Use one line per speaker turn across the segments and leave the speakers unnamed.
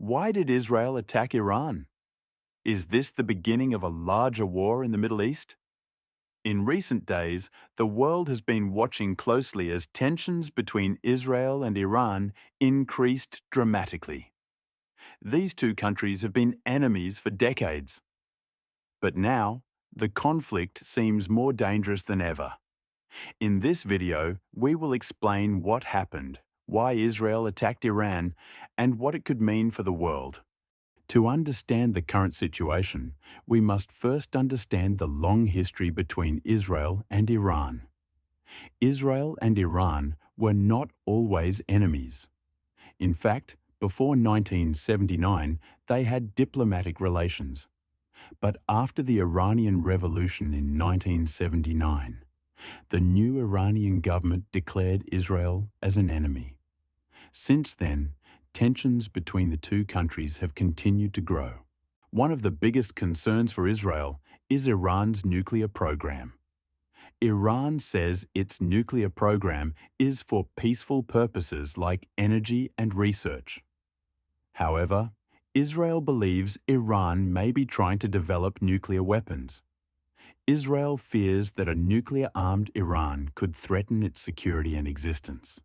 Why did Israel attack Iran? Is this the beginning of a larger war in the Middle East? In recent days, the world has been watching closely as tensions between Israel and Iran increased dramatically. These two countries have been enemies for decades. But now, the conflict seems more dangerous than ever. In this video, we will explain what happened, why Israel attacked Iran, and what it could mean for the world. To understand the current situation, we must first understand the long history between Israel and Iran. Israel and Iran were not always enemies. In fact, before 1979, they had diplomatic relations. But after the Iranian Revolution in 1979, the new Iranian government declared Israel as an enemy. Since then, tensions between the two countries have continued to grow. One of the biggest concerns for Israel is Iran's nuclear program. Iran says its nuclear program is for peaceful purposes like energy and research. However, Israel believes Iran may be trying to develop nuclear weapons. Israel fears that a nuclear-armed Iran could threaten its security and existence.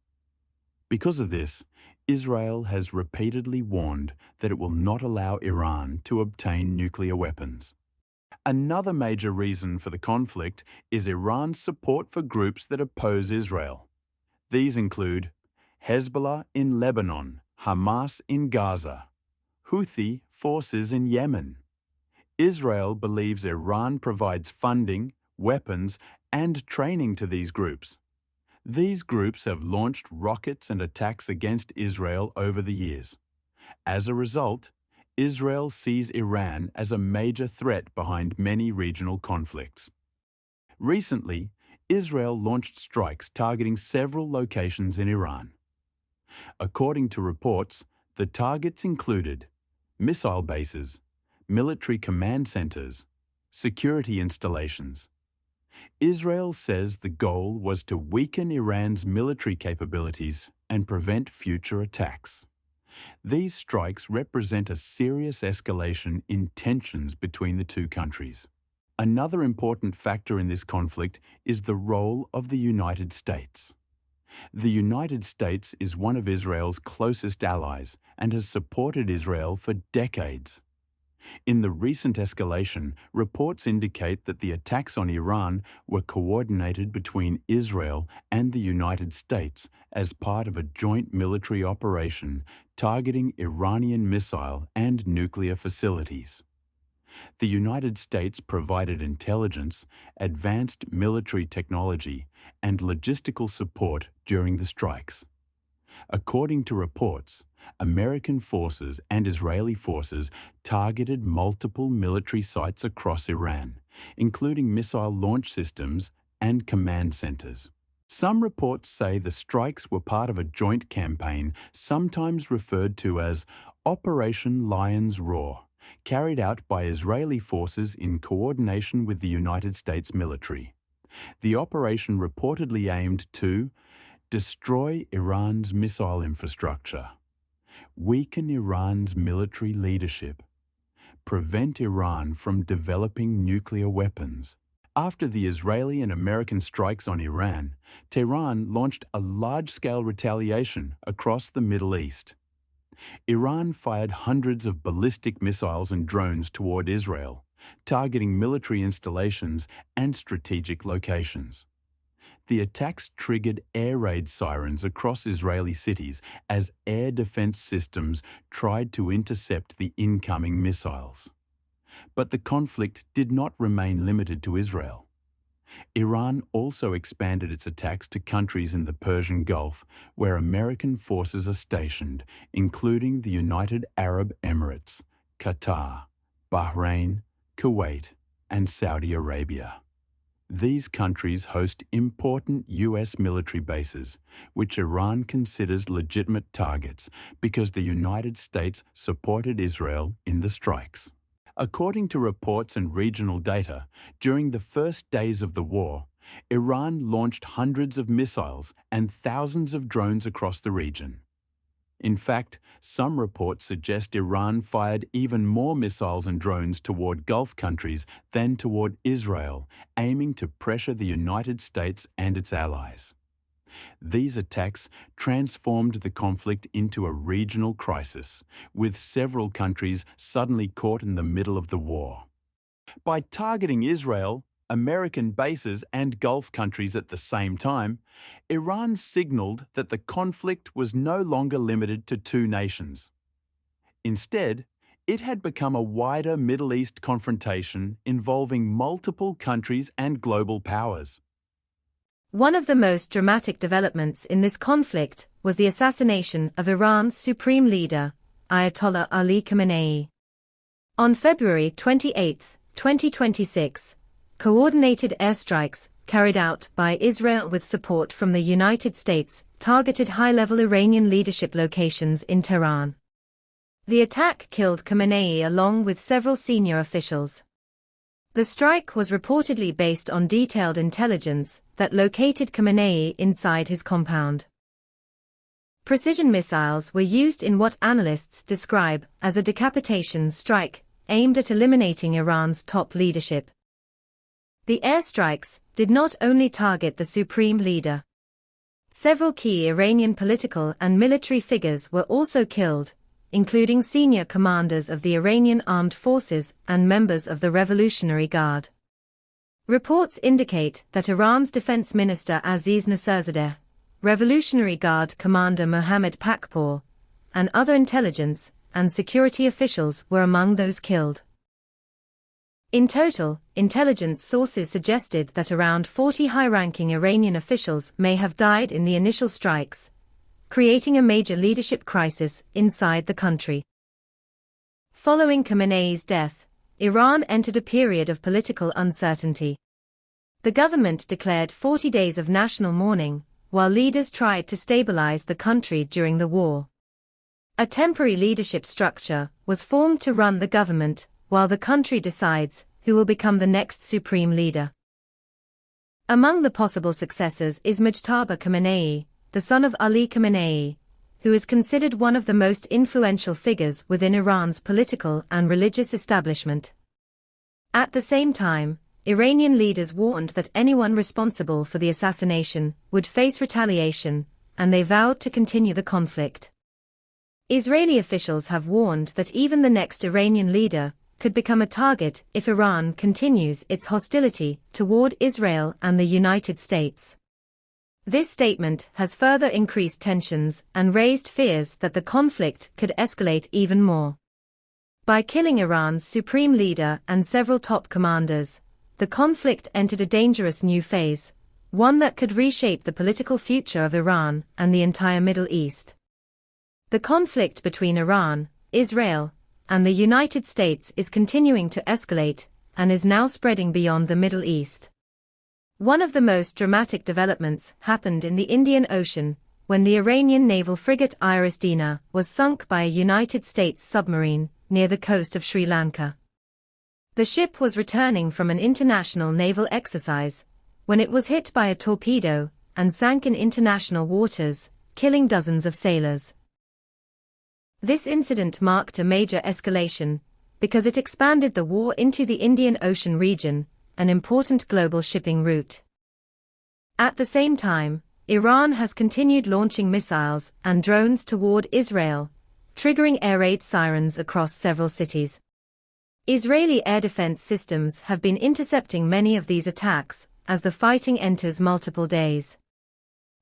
Because of this, Israel has repeatedly warned that it will not allow Iran to obtain nuclear weapons. Another major reason for the conflict is Iran's support for groups that oppose Israel. These include Hezbollah in Lebanon, Hamas in Gaza, Houthi forces in Yemen. Israel believes Iran provides funding, weapons, and training to these groups. These groups have launched rockets and attacks against Israel over the years. As a result, Israel sees Iran as a major threat behind many regional conflicts. Recently, Israel launched strikes targeting several locations in Iran. According to reports, the targets included missile bases, military command centers, security installations. Israel says the goal was to weaken Iran's military capabilities and prevent future attacks. These strikes represent a serious escalation in tensions between the two countries. Another important factor in this conflict is the role of the United States. The United States is one of Israel's closest allies and has supported Israel for decades. In the recent escalation, reports indicate that the attacks on Iran were coordinated between Israel and the United States as part of a joint military operation targeting Iranian missile and nuclear facilities. The United States provided intelligence, advanced military technology, and logistical support during the strikes. According to reports, American forces and Israeli forces targeted multiple military sites across Iran, including missile launch systems and command centers. Some reports say the strikes were part of a joint campaign, sometimes referred to as Operation Lion's Roar, carried out by Israeli forces in coordination with the United States military. The operation reportedly aimed to destroy Iran's missile infrastructure, weaken Iran's military leadership, prevent Iran from developing nuclear weapons. After the Israeli and American strikes on Iran, Tehran launched a large-scale retaliation across the Middle East. Iran fired hundreds of ballistic missiles and drones toward Israel, targeting military installations and strategic locations. The attacks triggered air raid sirens across Israeli cities as air defense systems tried to intercept the incoming missiles. But the conflict did not remain limited to Israel. Iran also expanded its attacks to countries in the Persian Gulf where American forces are stationed, including the United Arab Emirates, Qatar, Bahrain, Kuwait, and Saudi Arabia. These countries host important U.S. military bases, which Iran considers legitimate targets because the United States supported Israel in the strikes. According to reports and regional data, during the first days of the war, Iran launched hundreds of missiles and thousands of drones across the region. In fact, some reports suggest Iran fired even more missiles and drones toward Gulf countries than toward Israel, aiming to pressure the United States and its allies. These attacks transformed the conflict into a regional crisis, with several countries suddenly caught in the middle of the war. By targeting Israel, American bases and Gulf countries at the same time, Iran signaled that the conflict was no longer limited to two nations. Instead, it had become a wider Middle East confrontation involving multiple countries and global powers.
One of the most dramatic developments in this conflict was the assassination of Iran's supreme leader, Ayatollah Ali Khamenei. On February 28, 2026, coordinated airstrikes carried out by Israel with support from the United States targeted high-level Iranian leadership locations in Tehran. The attack killed Khamenei along with several senior officials. The strike was reportedly based on detailed intelligence that located Khamenei inside his compound. Precision missiles were used in what analysts describe as a decapitation strike, aimed at eliminating Iran's top leadership. The airstrikes did not only target the supreme leader. Several key Iranian political and military figures were also killed, including senior commanders of the Iranian armed forces and members of the Revolutionary Guard. Reports indicate that Iran's defense minister Aziz Nasserzadeh, Revolutionary Guard commander Mohammad Pakpour, and other intelligence and security officials were among those killed. In total, intelligence sources suggested that around 40 high-ranking Iranian officials may have died in the initial strikes, creating a major leadership crisis inside the country. Following Khamenei's death, Iran entered a period of political uncertainty. The government declared 40 days of national mourning, while leaders tried to stabilize the country during the war. A temporary leadership structure was formed to run the government, while the country decides who will become the next supreme leader. Among the possible successors is Mujtaba Khamenei, the son of Ali Khamenei, who is considered one of the most influential figures within Iran's political and religious establishment. At the same time, Iranian leaders warned that anyone responsible for the assassination would face retaliation, and they vowed to continue the conflict. Israeli officials have warned that even the next Iranian leader could become a target if Iran continues its hostility toward Israel and the United States. This statement has further increased tensions and raised fears that the conflict could escalate even more. By killing Iran's supreme leader and several top commanders, the conflict entered a dangerous new phase, one that could reshape the political future of Iran and the entire Middle East. The conflict between Iran, Israel, and the United States is continuing to escalate and is now spreading beyond the Middle East. One of the most dramatic developments happened in the Indian Ocean, when the Iranian naval frigate Iris Dina was sunk by a United States submarine near the coast of Sri Lanka. The ship was returning from an international naval exercise when it was hit by a torpedo and sank in international waters, killing dozens of sailors. This incident marked a major escalation because it expanded the war into the Indian Ocean region, an important global shipping route. At the same time, Iran has continued launching missiles and drones toward Israel, triggering air raid sirens across several cities. Israeli air defense systems have been intercepting many of these attacks as the fighting enters multiple days.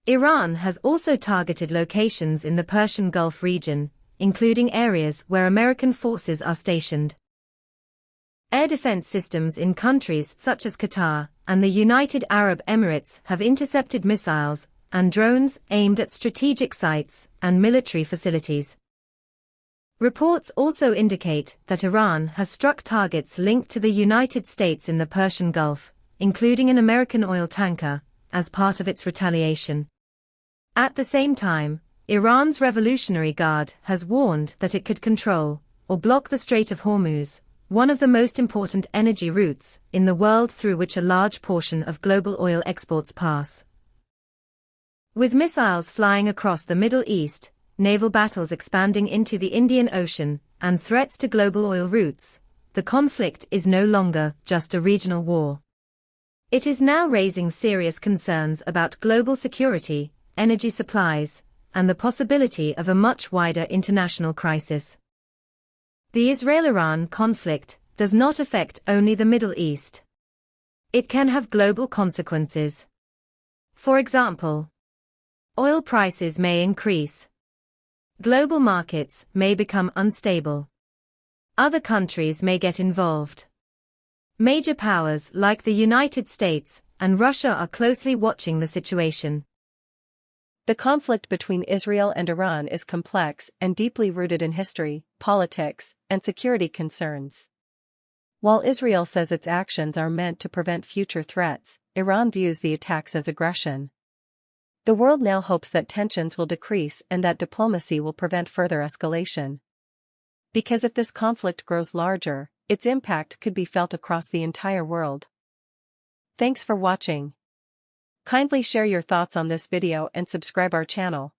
Iran has also targeted locations in the Persian Gulf region, including areas where American forces are stationed. Air defense systems in countries such as Qatar and the United Arab Emirates have intercepted missiles and drones aimed at strategic sites and military facilities. Reports also indicate that Iran has struck targets linked to the United States in the Persian Gulf, including an American oil tanker, as part of its retaliation. At the same time, Iran's Revolutionary Guard has warned that it could control or block the Strait of Hormuz, one of the most important energy routes in the world through which a large portion of global oil exports pass. With missiles flying across the Middle East, naval battles expanding into the Indian Ocean, and threats to global oil routes, the conflict is no longer just a regional war. It is now raising serious concerns about global security, energy supplies, and the possibility of a much wider international crisis. The Israel-Iran conflict does not affect only the Middle East. It can have global consequences. For example, oil prices may increase. Global markets may become unstable. Other countries may get involved. Major powers like the United States and Russia are closely watching the situation.
The conflict between Israel and Iran is complex and deeply rooted in history, politics, and security concerns. While Israel says its actions are meant to prevent future threats, Iran views the attacks as aggression. The world now hopes that tensions will decrease and that diplomacy will prevent further escalation. Because if this conflict grows larger, its impact could be felt across the entire world. Thanks for watching. Kindly share your thoughts on this video and subscribe our channel.